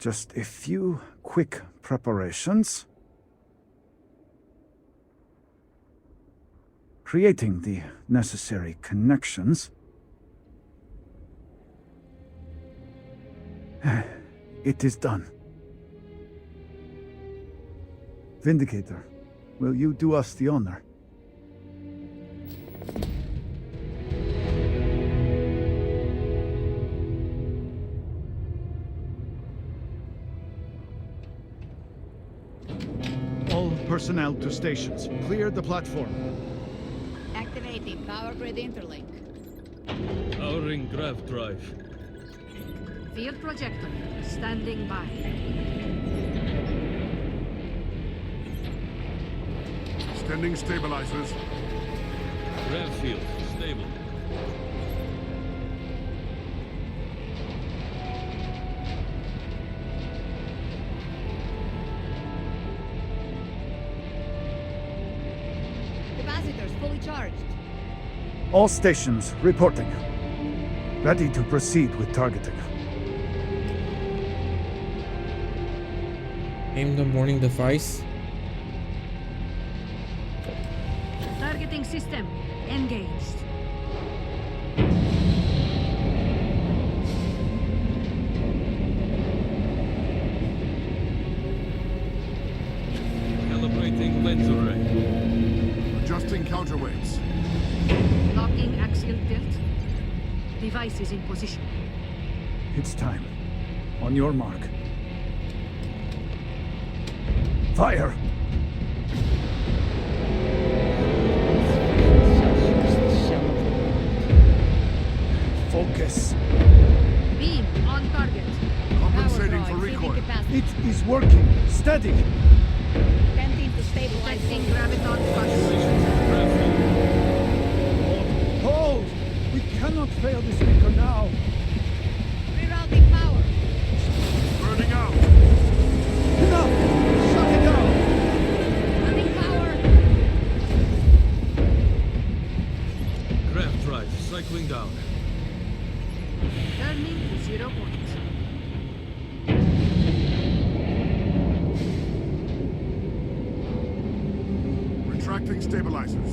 Just a few quick preparations. Creating the necessary connections. It is done. Vindicator, will you do us the honor? All personnel to stations. Clear the platform. Activating power grid interlink. Powering grav drive. Field projector standing by. Extending stabilizers. Grav field stable. Capacitors fully charged. All stations reporting. Ready to proceed with targeting. Aim the morning device. Targeting system engaged. Calibrating lens array. Adjusting counterweights. Locking axial tilt. Device is in position. It's time. On your mark. Fire! Focus. Beam on target. Compensating for Power drive, recoil. feeding capacity. It is working. Steady. Tending to stabilizing graviton flush. Grav field. Hold! We cannot fail this beacon now. Rerouting power. Burning out. Enough! Shut it down! Running power. Grav drive cycling down. Turning to 0 point. Retracting stabilizers.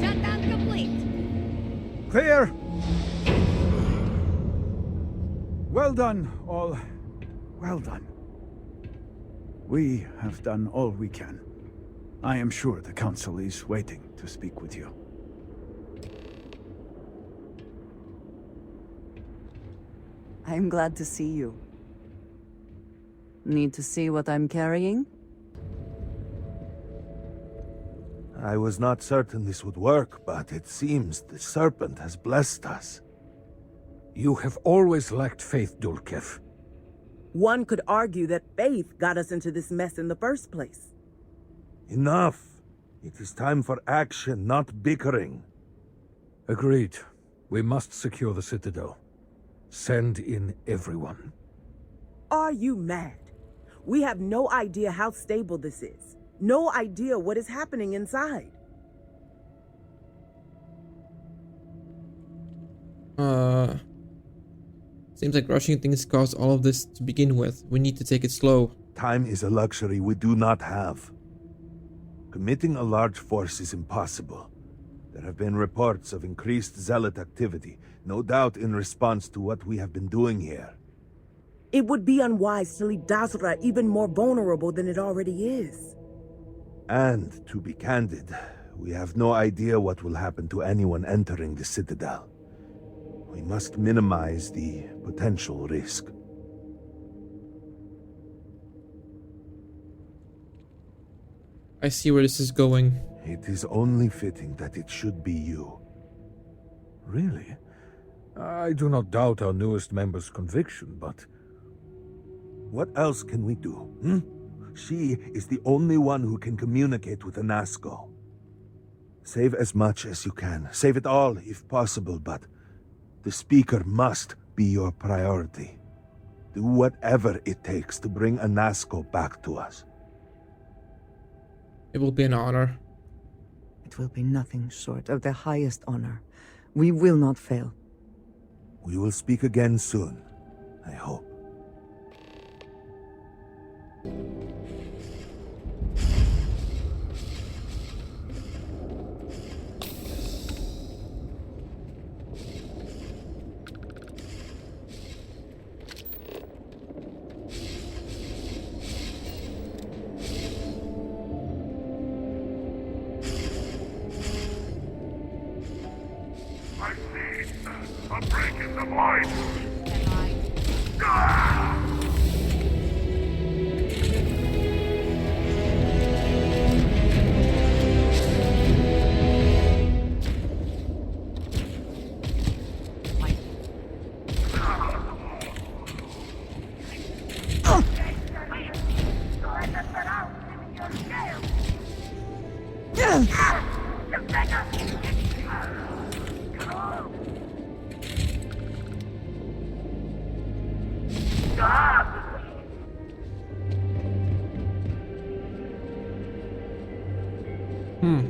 Shutdown complete. Clear! Well done, all. Well done. We have done all we can. I am sure the Council is waiting to speak with you. I'm glad to see you. Need to see what I'm carrying? I was not certain this would work, but it seems the Serpent has blessed us. You have always lacked faith, Dulkev. One could argue that faith got us into this mess in the first place. Enough! It is time for action, not bickering. Agreed. We must secure the Citadel. Send in everyone. Are you mad? We have no idea how stable this is. No idea what is happening inside. Seems like rushing things caused all of this to begin with. We need to take it slow. Time is a luxury we do not have. Committing a large force is impossible. There have been reports of increased zealot activity, no doubt in response to what we have been doing here. It would be unwise to leave Dasra even more vulnerable than it already is. And, to be candid, we have no idea what will happen to anyone entering the Citadel. We must minimize the potential risk. I see where this is going. It is only fitting that it should be you. Really? I do not doubt our newest member's conviction, but... What else can we do, hmm? She is the only one who can communicate with Anasco. Save as much as you can. Save it all, if possible, but... the Speaker must be your priority. Do whatever it takes to bring Anasco back to us. It will be an honor. It will be nothing short of the highest honor. We will not fail. We will speak again soon. I hope. I see a break in the void. Can I?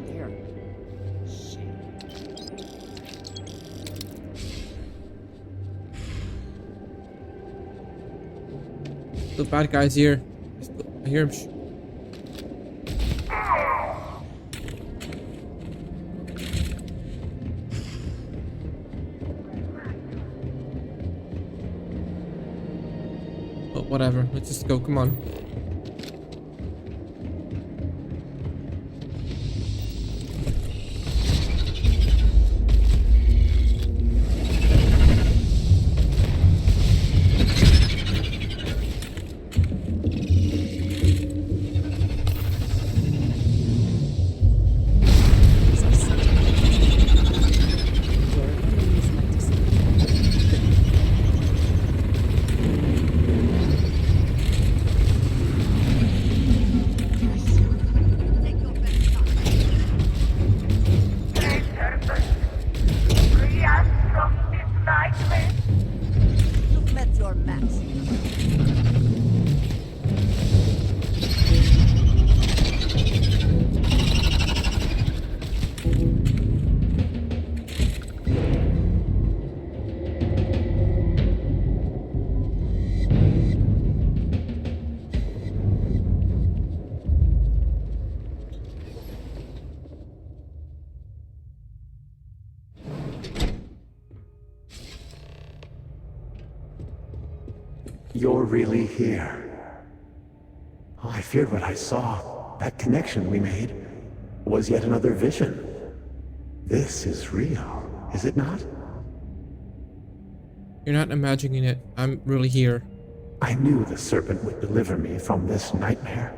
Here. The bad guy's here. I hear him. Oh, whatever. Let's just go. Come on. You've met your match. You're really here. Oh, I feared what I saw. That connection we made was yet another vision. This is real, is it not? You're not imagining it. I'm really here. I knew the serpent would deliver me from this nightmare,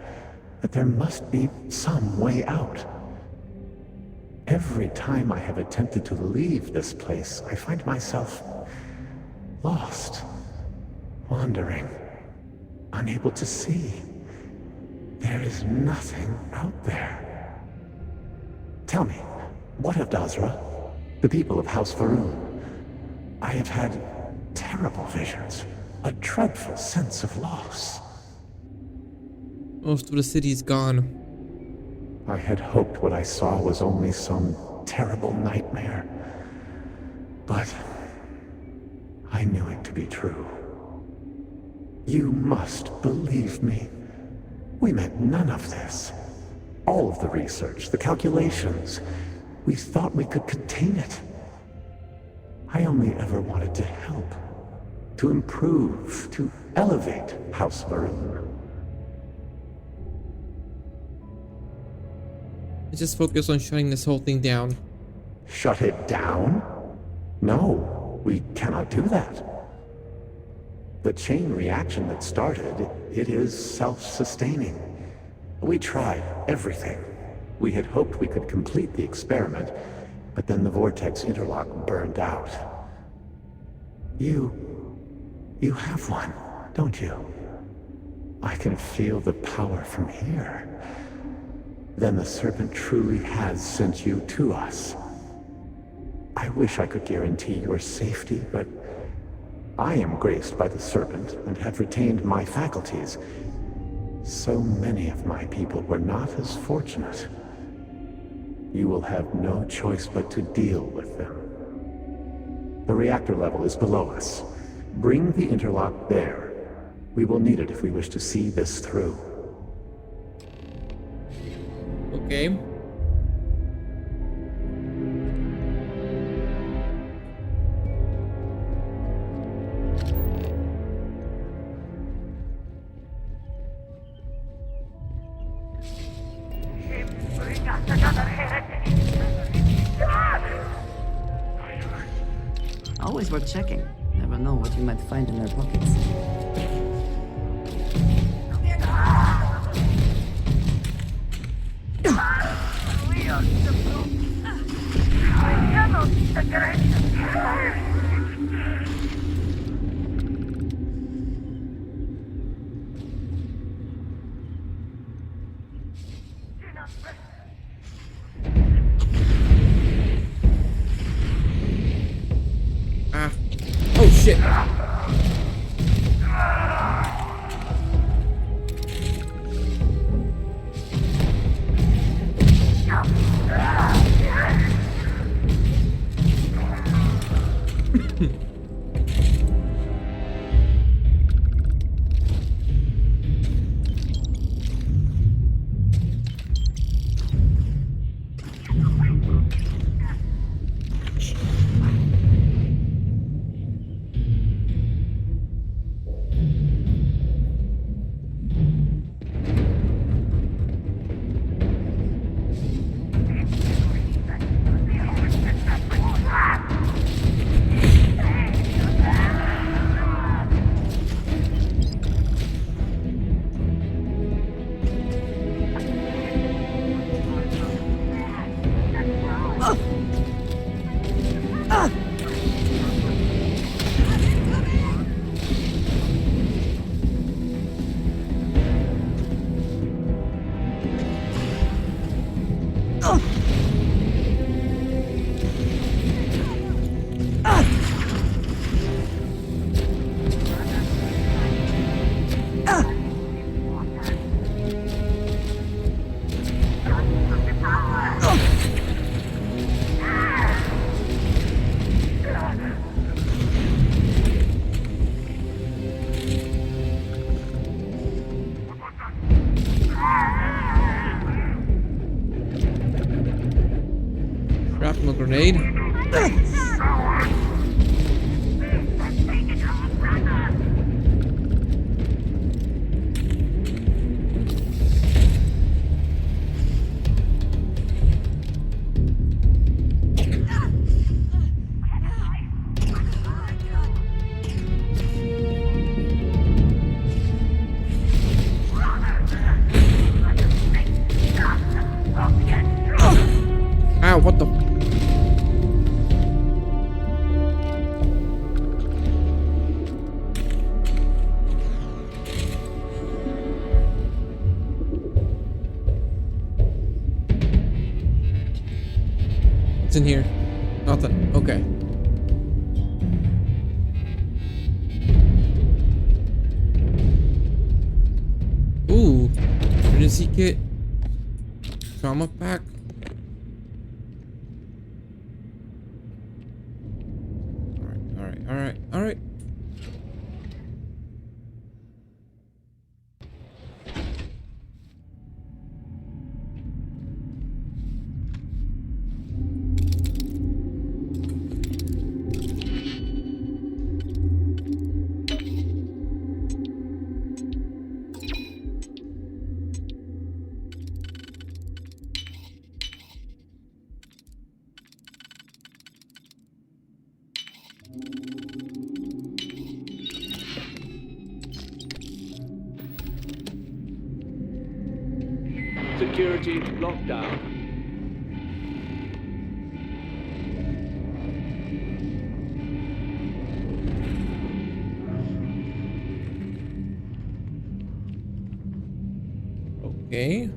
but there must be some way out. Every time I have attempted to leave this place, I find myself lost, wandering, unable to see. There is nothing out there. Tell me, what of Dazra? The people of House Varun? I have had terrible visions, a dreadful sense of loss. Most of the city is gone. I had hoped what I saw was only some terrible nightmare, but I knew it to be true. You must believe me. We meant none of this. All of the research, the calculations, we thought we could contain it. I only ever wanted to help, to improve, to elevate House Varun. Let's just focus on shutting this whole thing down. Shut it down? No, we cannot do that. The chain reaction that started, it is self-sustaining. We tried everything. We had hoped we could complete the experiment, but then the vortex interlock burned out. You have one, don't you? I can feel the power from here. Then the serpent truly has sent you to us. I wish I could guarantee your safety, but I am graced by the serpent and have retained my faculties. So many of my people were not as fortunate. You will have no choice but to deal with them. The reactor level is below us. Bring the interlock there. We will need it if we wish to see this through. Okay. Bring us another heretic. Always worth checking. Never know what you might find in their pockets. We are the proof. I cannot integrate. Ah. Oh shit. Shrapnel grenade. Ow, what the? What's in here? Nothing. Okay. Ooh. Emergency kit. Trauma pack. Alright. Security lockdown. Okay.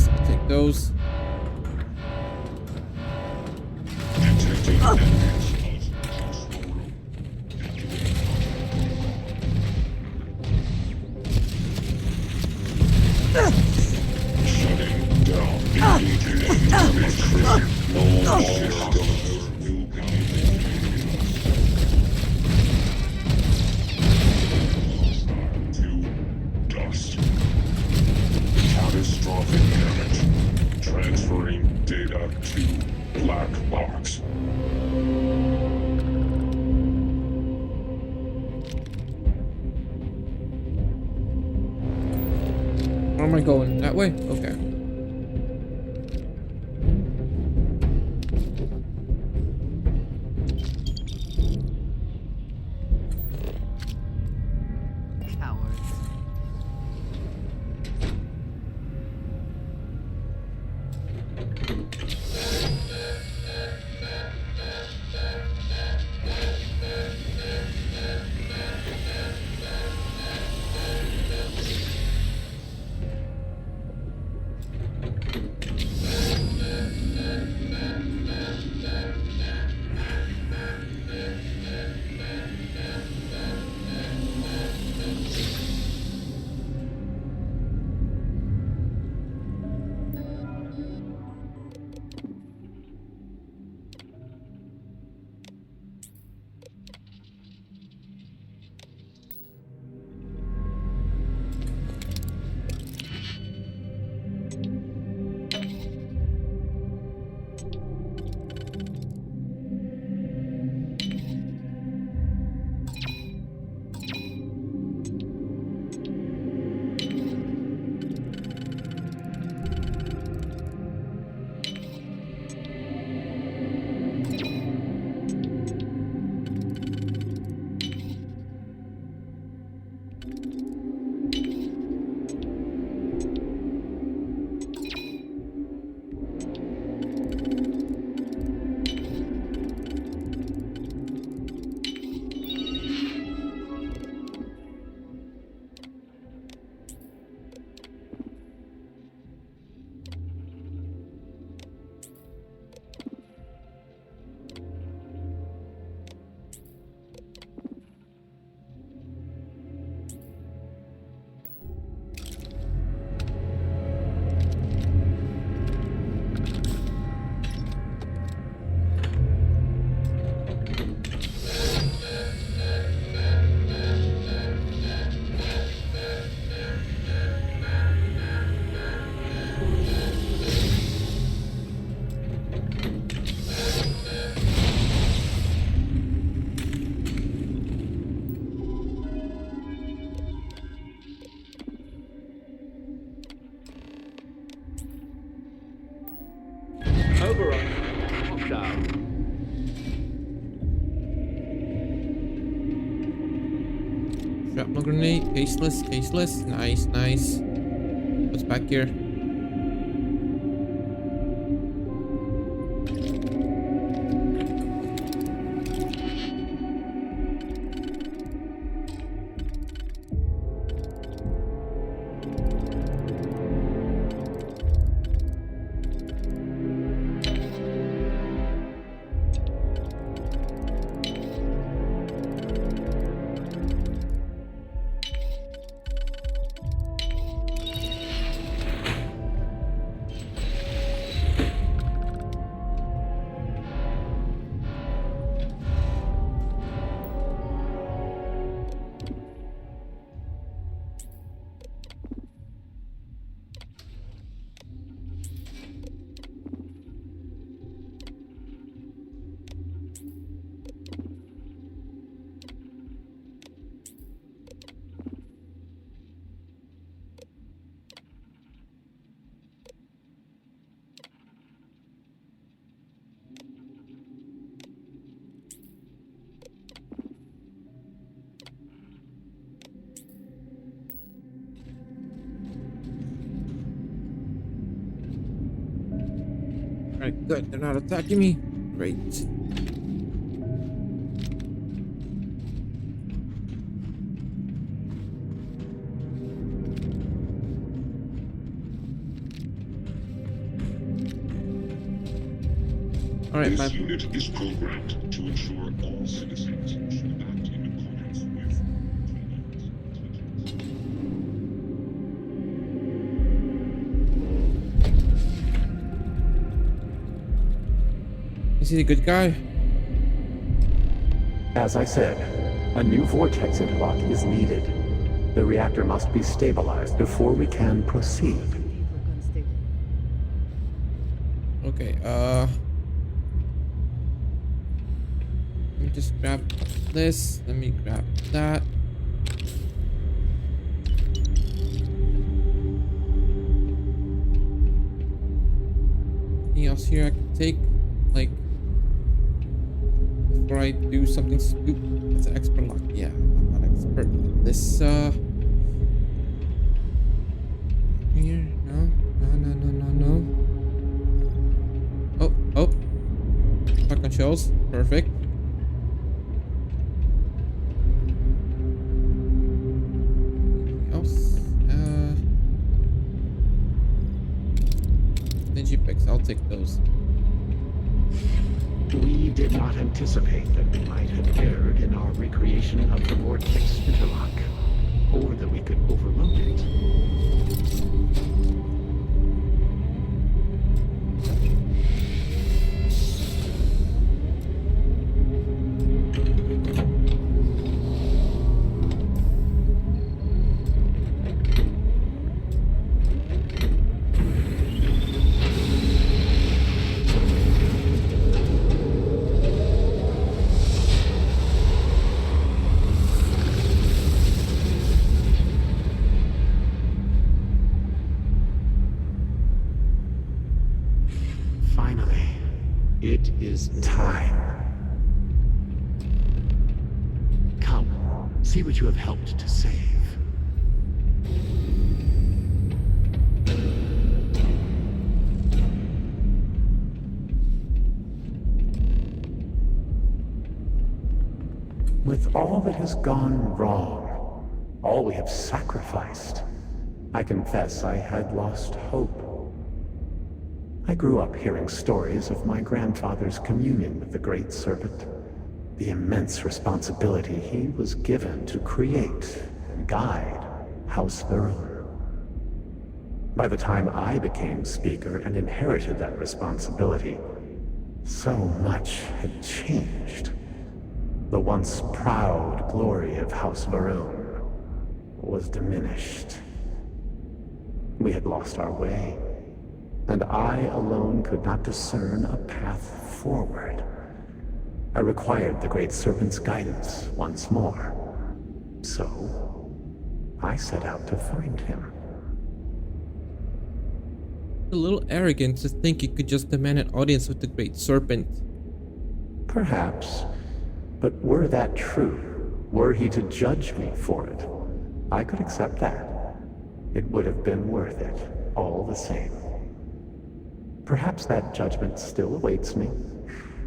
Nice. Take those. Catastrophic damage. Transferring data to black box. Where am I going? That way? Okay. Cowards. Overrun. Lockdown. Shrapnel grenade. Caseless. Caseless. Nice. Nice. What's back here? Alright, good. They're not attacking me. Great. All right, This man. unit is programmed to ensure all citizens should act in accordance with. Is he a good guy? As I said, a new vortex interlock is needed. The reactor must be stabilized before we can proceed. Okay, let me just grab this. Let me grab that. Anything else here I can take? Like, before I do something stupid. That's an expert lock. Yeah, I'm not expert at this. Here? No. Oh. Shotgun shells. Perfect. Anything else? Ninja picks. I'll take those. We did not anticipate that we might have erred in our recreation of the vortex interlock, or that we could overload it. Finally, it is time. Come, see what you have helped to save. With all that has gone wrong, all we have sacrificed, I confess I had lost hope. I grew up hearing stories of my grandfather's communion with the Great Serpent, the immense responsibility he was given to create and guide House Varun. By the time I became Speaker and inherited that responsibility, so much had changed. The once proud glory of House Varun was diminished. We had lost our way, and I alone could not discern a path forward. I required the Great Serpent's guidance once more. So, I set out to find him. A little arrogant to think you could just demand an audience with the Great Serpent. Perhaps, but were that true, were he to judge me for it, I could accept that. It would have been worth it, all the same. Perhaps that judgment still awaits me,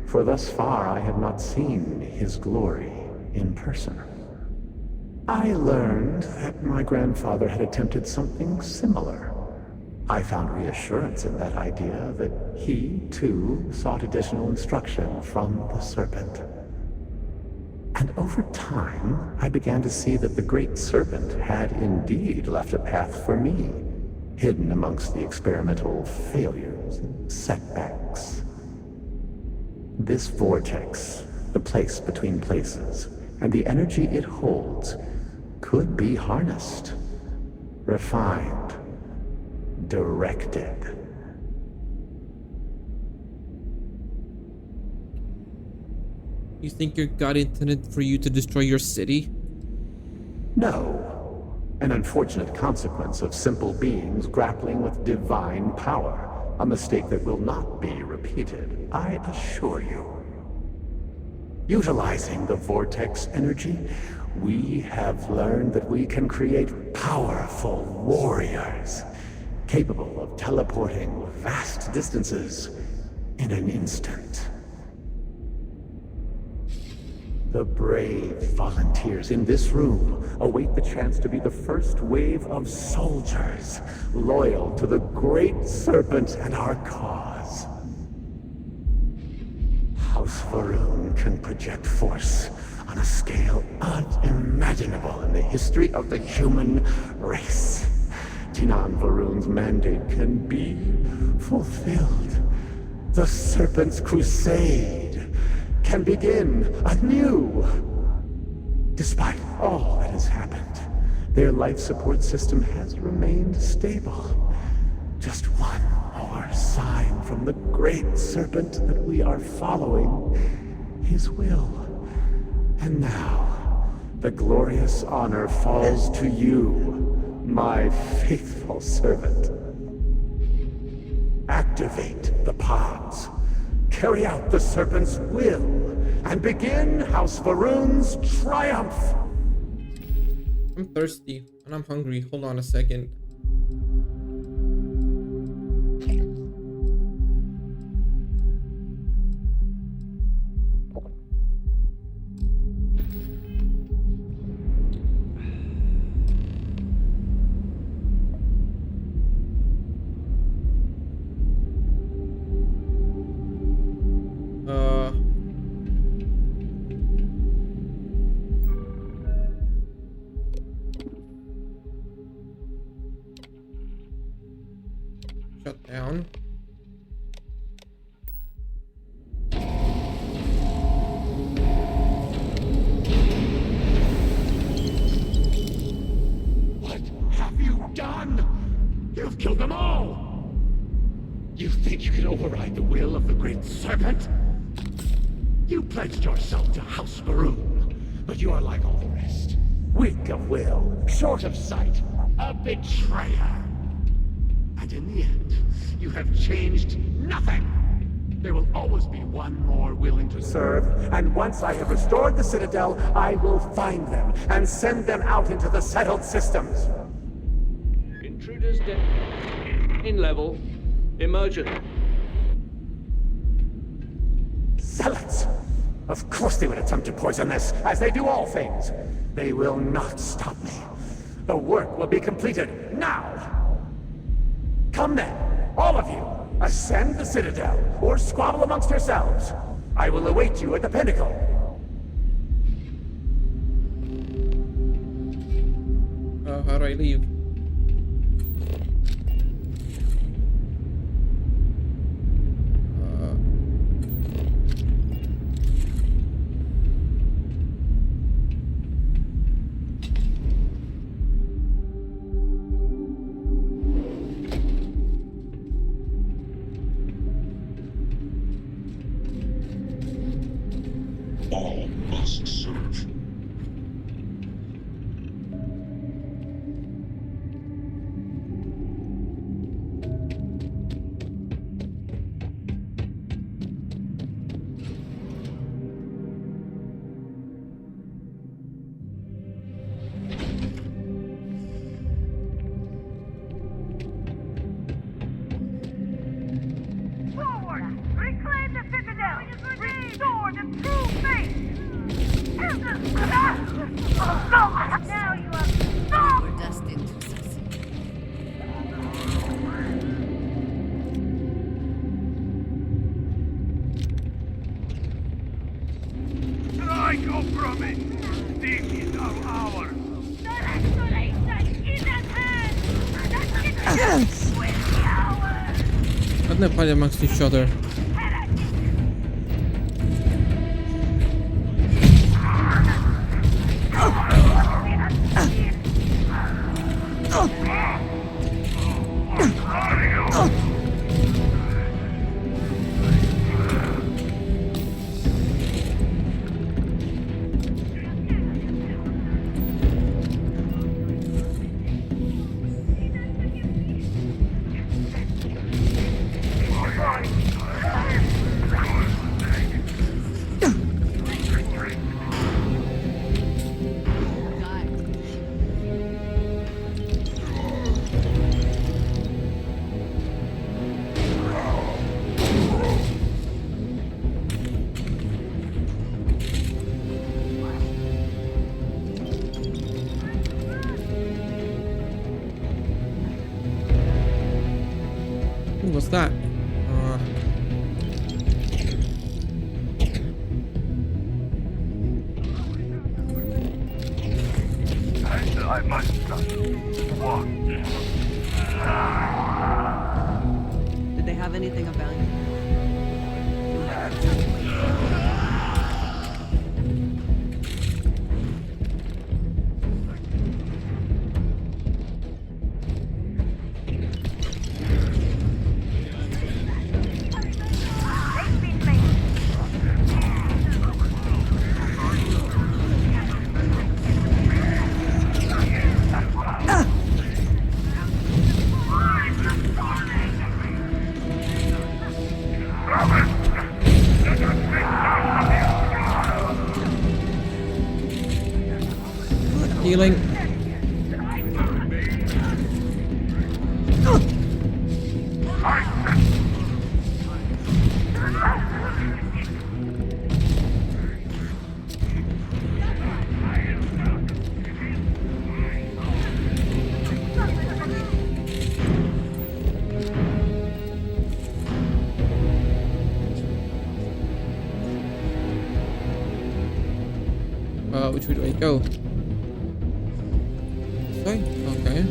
for thus far I have not seen his glory in person. I learned that my grandfather had attempted something similar. I found reassurance in that idea that he, too, sought additional instruction from the Serpent. And over time, I began to see that the Great Serpent had indeed left a path for me, hidden amongst the experimental failures and setbacks. This vortex, the place between places, and the energy it holds, could be harnessed, refined, directed. You think your God intended for you to destroy your city? No. An unfortunate consequence of simple beings grappling with divine power. A mistake that will not be repeated, I assure you. Utilizing the vortex energy, we have learned that we can create powerful warriors, capable of teleporting vast distances in an instant. The brave volunteers in this room await the chance to be the first wave of soldiers loyal to the Great Serpent and our cause. House Varun can project force on a scale unimaginable in the history of the human race. Tinan Varun's mandate can be fulfilled. The Serpent's crusade can begin anew. Despite all that has happened, their life support system has remained stable. Just one more sign from the great Serpent that we are following his will. And now, the glorious honor falls to you, my faithful servant. Activate the pods, carry out the Serpent's will, and begin House Varun's triumph! I'm thirsty and I'm hungry. Hold on a second. Shut down. What have you done? You've killed them all! You think you can override the will of the great Serpent? You pledged yourself to House Varun, but you are like all the rest. Weak of will, short of sight, a betrayer. And in the end, you have changed nothing. There will always be one more willing to serve, and once I have restored the Citadel, I will find them and send them out into the settled systems. Intruders in level. Emergent. Zealots! Of course they would attempt to poison this, as they do all things. They will not stop me. The work will be completed now! Come then, all of you, ascend the Citadel, or squabble amongst yourselves. I will await you at the pinnacle. How do I leave? All must serve. Forward! Reclaim the Citadel! Restore the true faith! Now you are stopped! We're destined to succeed. Strike off from it! This is our hour! The restoration is at hand! The Citadel will be ours! How do they fight amongst each other? Ooh, what's that? I must walk. Did they have anything of value? Healing. Which way do I go? This way? Okay.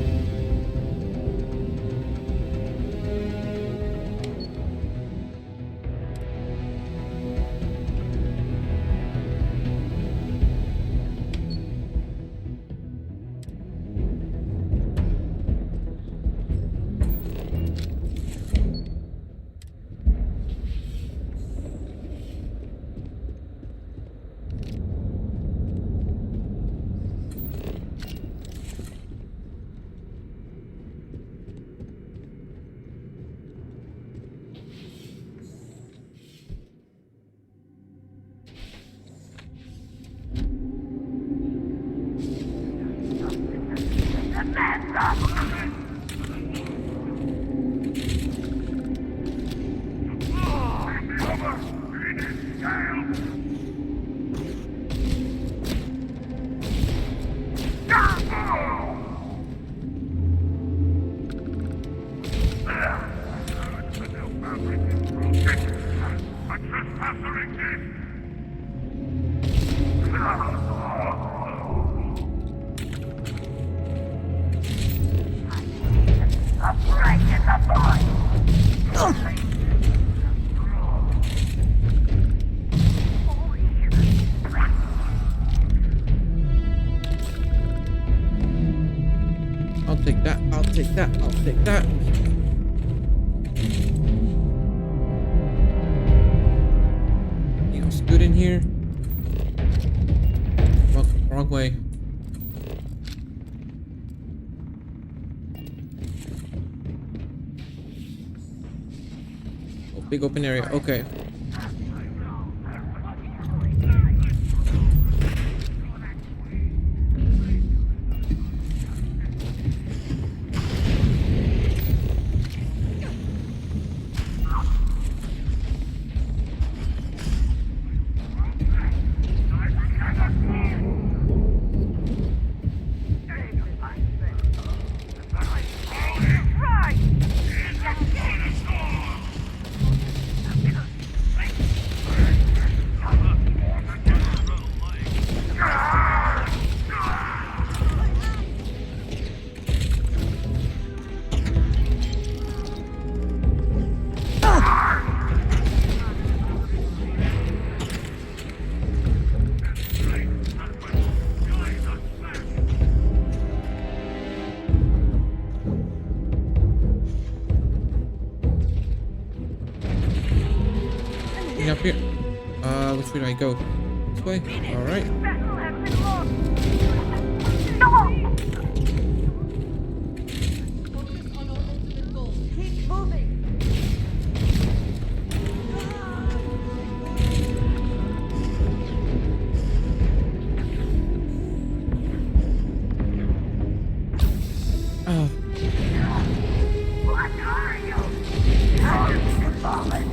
I'll take that. I'll take that. I'll take that. Anything else good in here? Wrong way. Oh, big open area. Okay. Up here. Which way do I go? This way? Alright. Keep moving. Oh. What are you? How are you falling?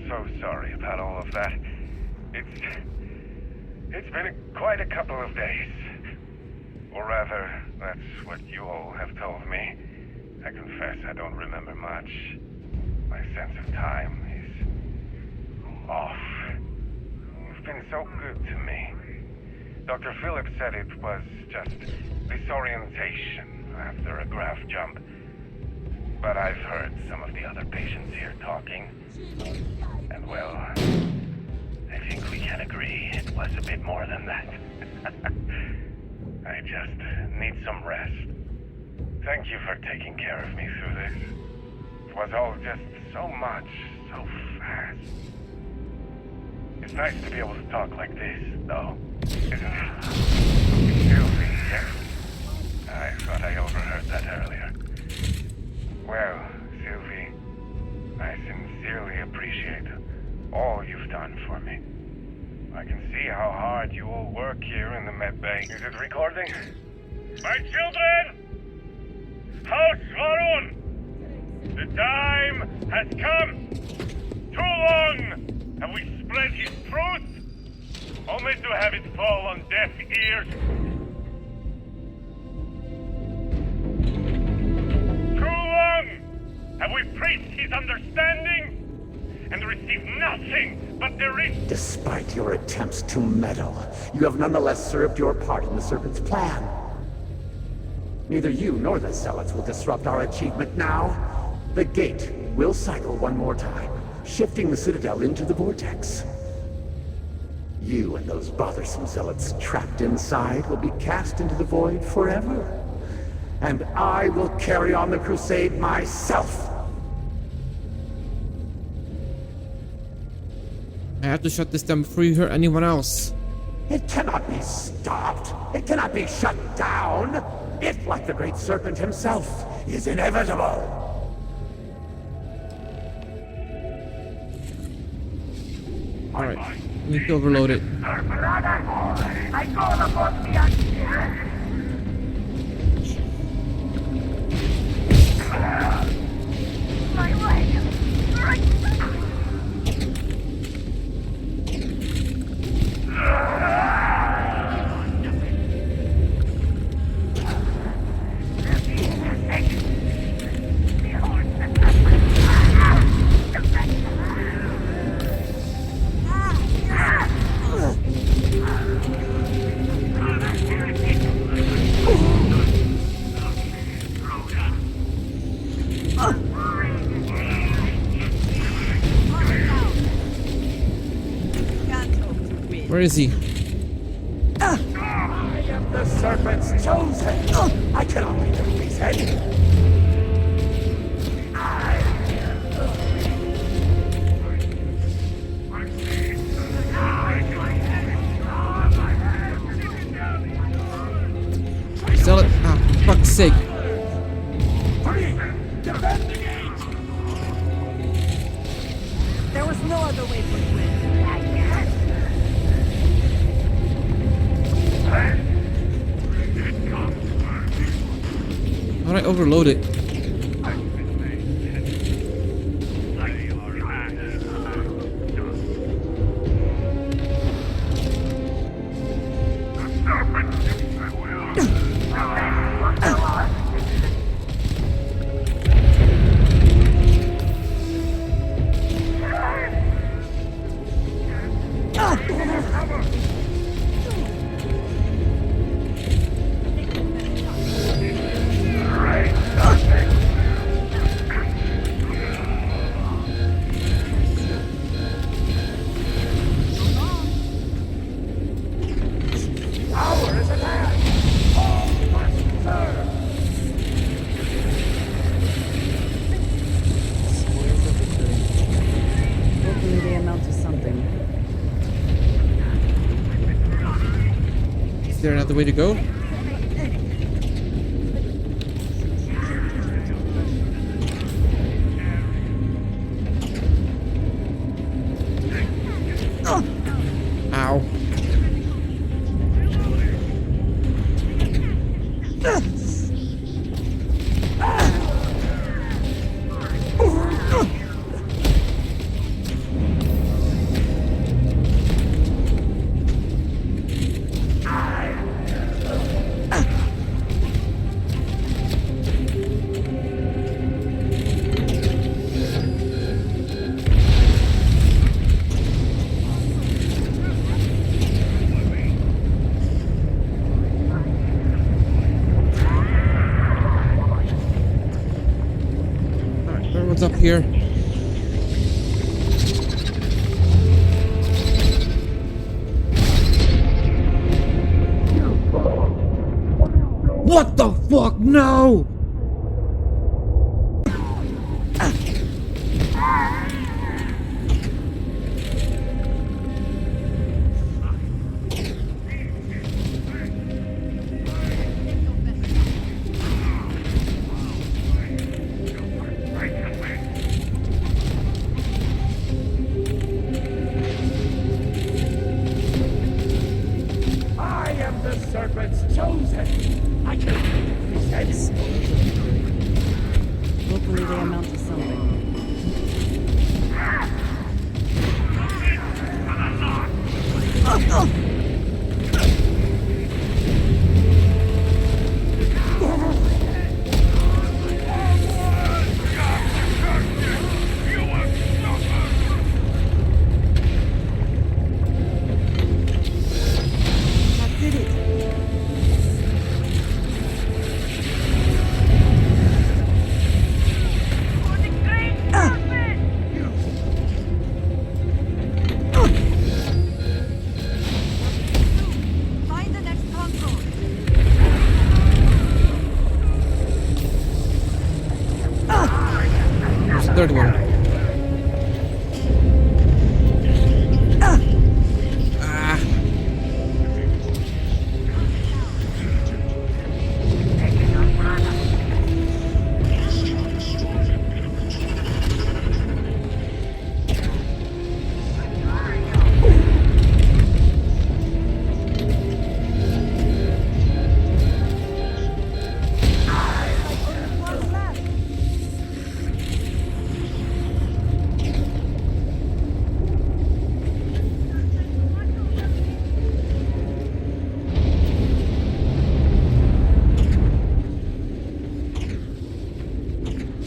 So sorry about all of that. It's been quite a couple of days. Or rather, that's what you all have told me. I confess I don't remember much. My sense of time is off. You've been so good to me. Dr. Phillips said it was just disorientation after a grav jump. But I've heard some of the other patients here talking. And well, I think we can agree it was a bit more than that. I just need some rest. Thank you for taking care of me through this. It was all just so much, so fast. It's nice to be able to talk like this, though, isn't it? Sylvie, yes? I thought I overheard that earlier. Well, Sylvie, I sincerely appreciate all you've done for me. I can see how hard you all work here in the med bay. Is it recording? My children! House Varun! The time has come! Too long have we spread his truth, only to have it fall on deaf ears. Too long have we preached his understanding and received nothing but derisive. Despite your attempts to meddle, you have nonetheless served your part in the Serpent's plan. Neither you nor the Zealots will disrupt our achievement now. The gate will cycle one more time, shifting the Citadel into the vortex. You and those bothersome Zealots trapped inside will be cast into the void forever. And I will carry on the crusade myself. I have to shut this down before you hurt anyone else. It cannot be stopped. It cannot be shut down. It, like the great serpent himself, is inevitable. Alright, need to overload it. I call upon me again. My leg! Right! Where is he? I am the Serpent's chosen. I cannot be defeated. Sell it. Ah, for fuck's sake. There was no other way for you. Alright, overload it. Hopefully they amount to something. Is there another way to go? Ow. here. What the fuck? No! I am the serpent's chosen. I can keep these heads. Hopefully they amount to something. That did it. For the great serpent! Find the next console. There's the third one. Ah.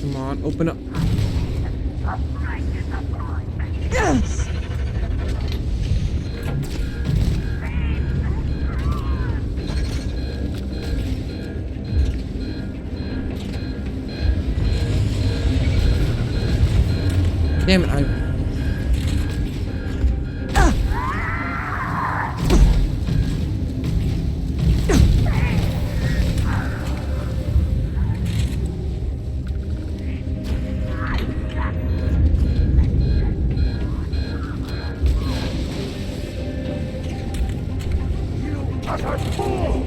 Come on, open up. Yes. Damn it, I... Utter fool!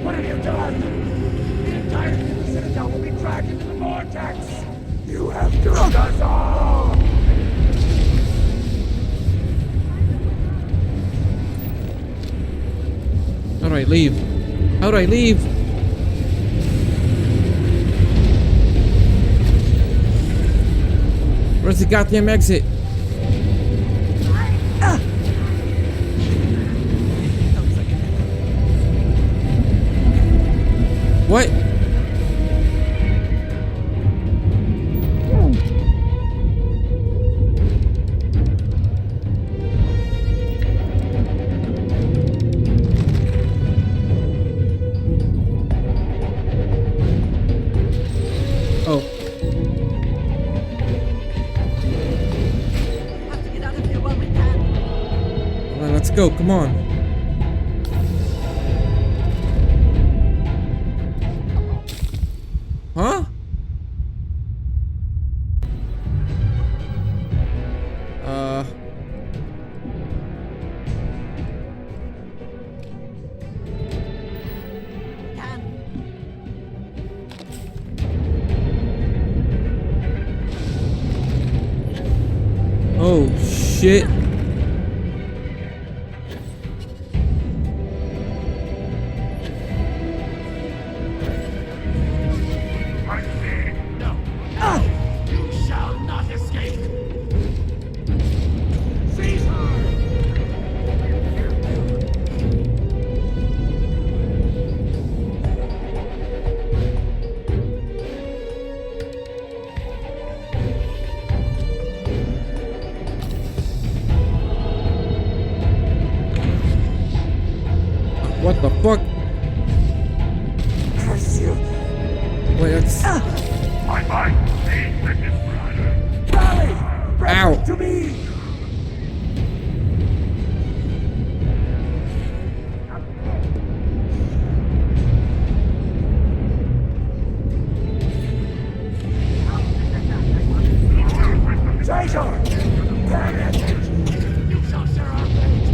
What have you done? The entirety of the Citadel will be dragged into the vortex! You have doomed us all! How do I leave? How do I leave? Where's the goddamn exit? What? Oh. Have to get out of here while we can. Well, let's go. Come on. Huh? Can. Oh, shit. No! You shall not escape! Seize her! What the fuck? Curse you. Wait, that's... My mind, please, Mrs. Brother. Ow! To me! Traitor! Damn it! You shall share our fate!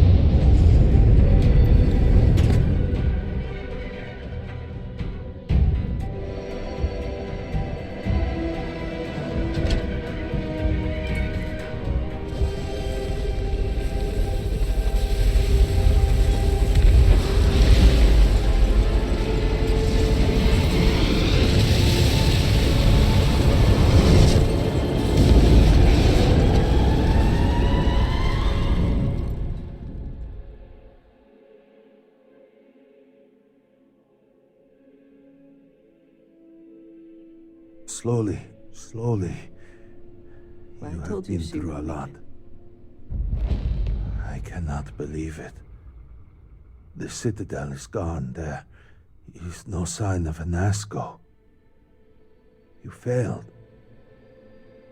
Slowly, slowly. Well, You I have told you been she through a would lot. I cannot believe it. The Citadel is gone. There is no sign of Anasco. You failed.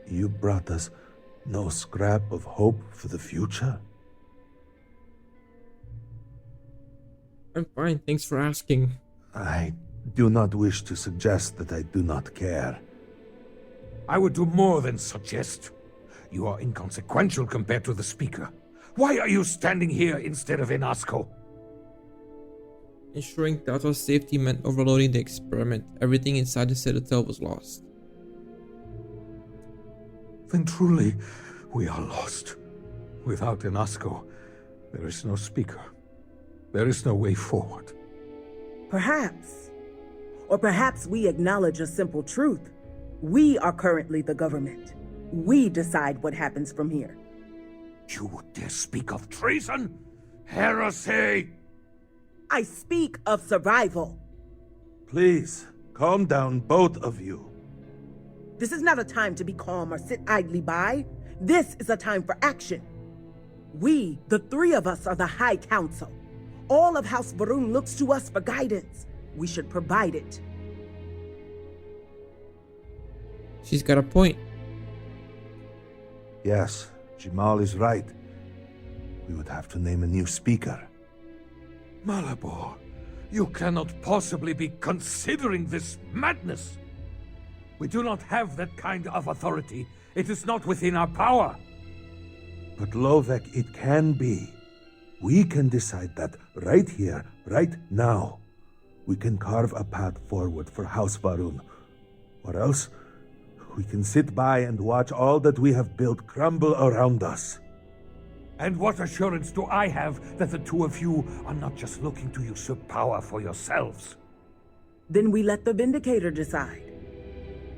You brought us no scrap of hope for the future. I'm fine, thanks for asking. I do not wish to suggest that I do not care. I would do more than suggest. You are inconsequential compared to the Speaker. Why are you standing here instead of in Asco? Ensuring Delta's safety meant overloading the experiment. Everything inside the Citadel was lost. Then truly, we are lost. Without Inasco, there is no Speaker. There is no way forward. Perhaps. Or perhaps we acknowledge a simple truth. We are currently the government. We decide what happens from here. You would dare speak of treason? Heresy! I speak of survival. Please, calm down, both of you. This is not a time to be calm or sit idly by. This is a time for action. We, the three of us, are the High Council. All of House Varun looks to us for guidance. We should provide it. She's got a point. Yes, Jamal is right. We would have to name a new speaker. Malabor, you cannot possibly be considering this madness. We do not have that kind of authority. It is not within our power. But Lovek, it can be. We can decide that right here, right now. We can carve a path forward for House Varun. Or else, we can sit by and watch all that we have built crumble around us. And what assurance do I have that the two of you are not just looking to usurp power for yourselves? Then we let the Vindicator decide.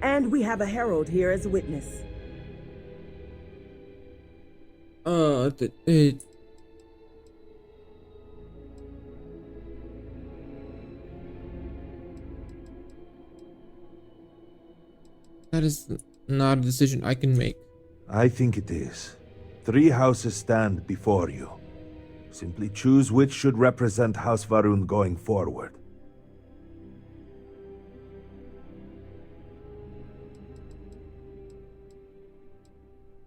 And we have a herald here as witness. That is not a decision I can make. I think it is. 3 houses stand before you. Simply choose which should represent House Varun going forward.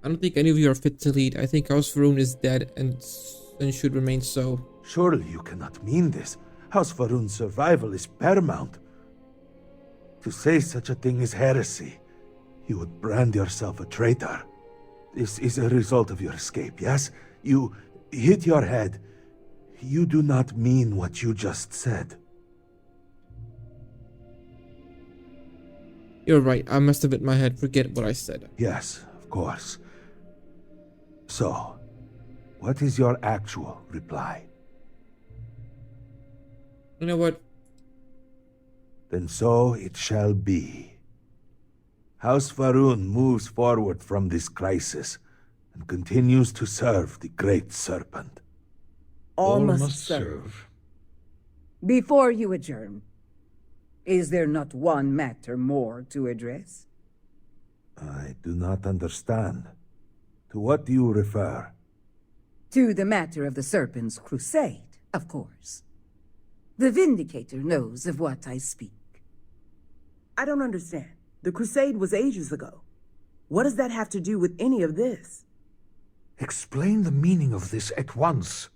I don't think any of you are fit to lead. I think House Varun is dead and should remain so. Surely you cannot mean this. House Varun's survival is paramount. To say such a thing is heresy. You would brand yourself a traitor. This is a result of your escape, yes? You hit your head. You do not mean what you just said. You're right. I must have hit my head. Forget what I said. Yes, of course. So, what is your actual reply? You know what? Then so it shall be. House Varun moves forward from this crisis and continues to serve the Great Serpent. All must serve. Before you adjourn, is there not one matter more to address? I do not understand. To what do you refer? To the matter of the Serpent's crusade, of course. The Vindicator knows of what I speak. I don't understand. The crusade was ages ago. What does that have to do with any of this? Explain the meaning of this at once.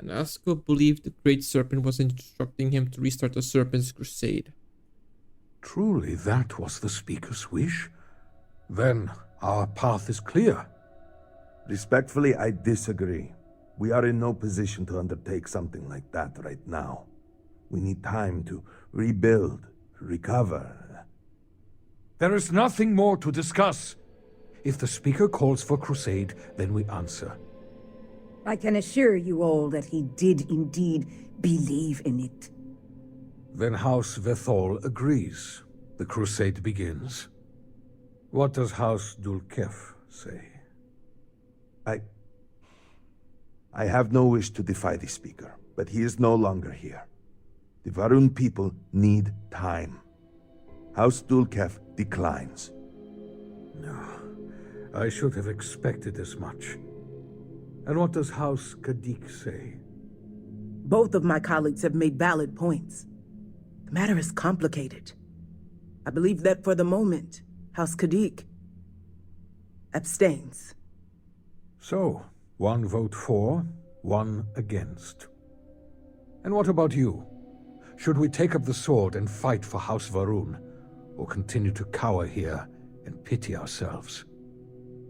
Anasco believed the Great Serpent was instructing him to restart the Serpent's Crusade. Truly, that was the speaker's wish? Then our path is clear. Respectfully, I disagree. We are in no position to undertake something like that right now. We need time to rebuild, recover. There is nothing more to discuss. If the speaker calls for crusade, then we answer. I can assure you all that he did indeed believe in it. Then House Vethol agrees. The crusade begins. What does House Dulkef say? I have no wish to defy the speaker, but he is no longer here. The Varun people need time. House Dulkef declines. No, I should have expected as much. And what does House Kadik say? Both of my colleagues have made valid points. The matter is complicated. I believe that for the moment, House Kadik abstains. So, one vote for, one against. And what about you? Should we take up the sword and fight for House Varun, or continue to cower here and pity ourselves?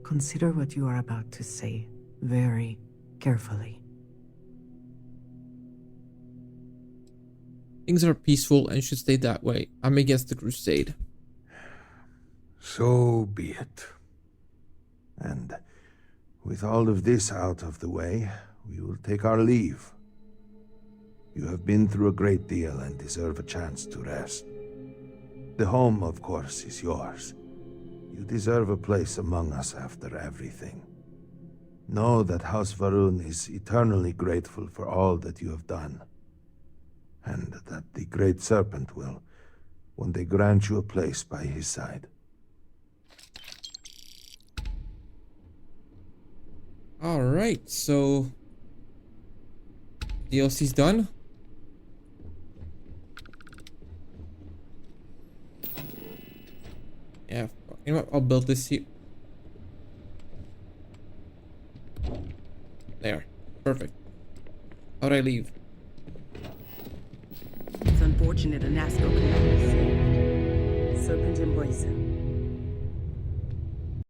Consider what you are about to say very carefully. Things are peaceful and should stay that way. I'm against the crusade. So be it. And with all of this out of the way, we will take our leave. You have been through a great deal and deserve a chance to rest. The home, of course, is yours. You deserve a place among us after everything. Know that House Varun is eternally grateful for all that you have done, and that the Great Serpent will one day grant you a place by his side. Alright, so DLC's done. Yeah, you know what? I'll build this here. There. Perfect. How'd I leave? It's unfortunate Anasco cannot be saved. Serpent embrace him.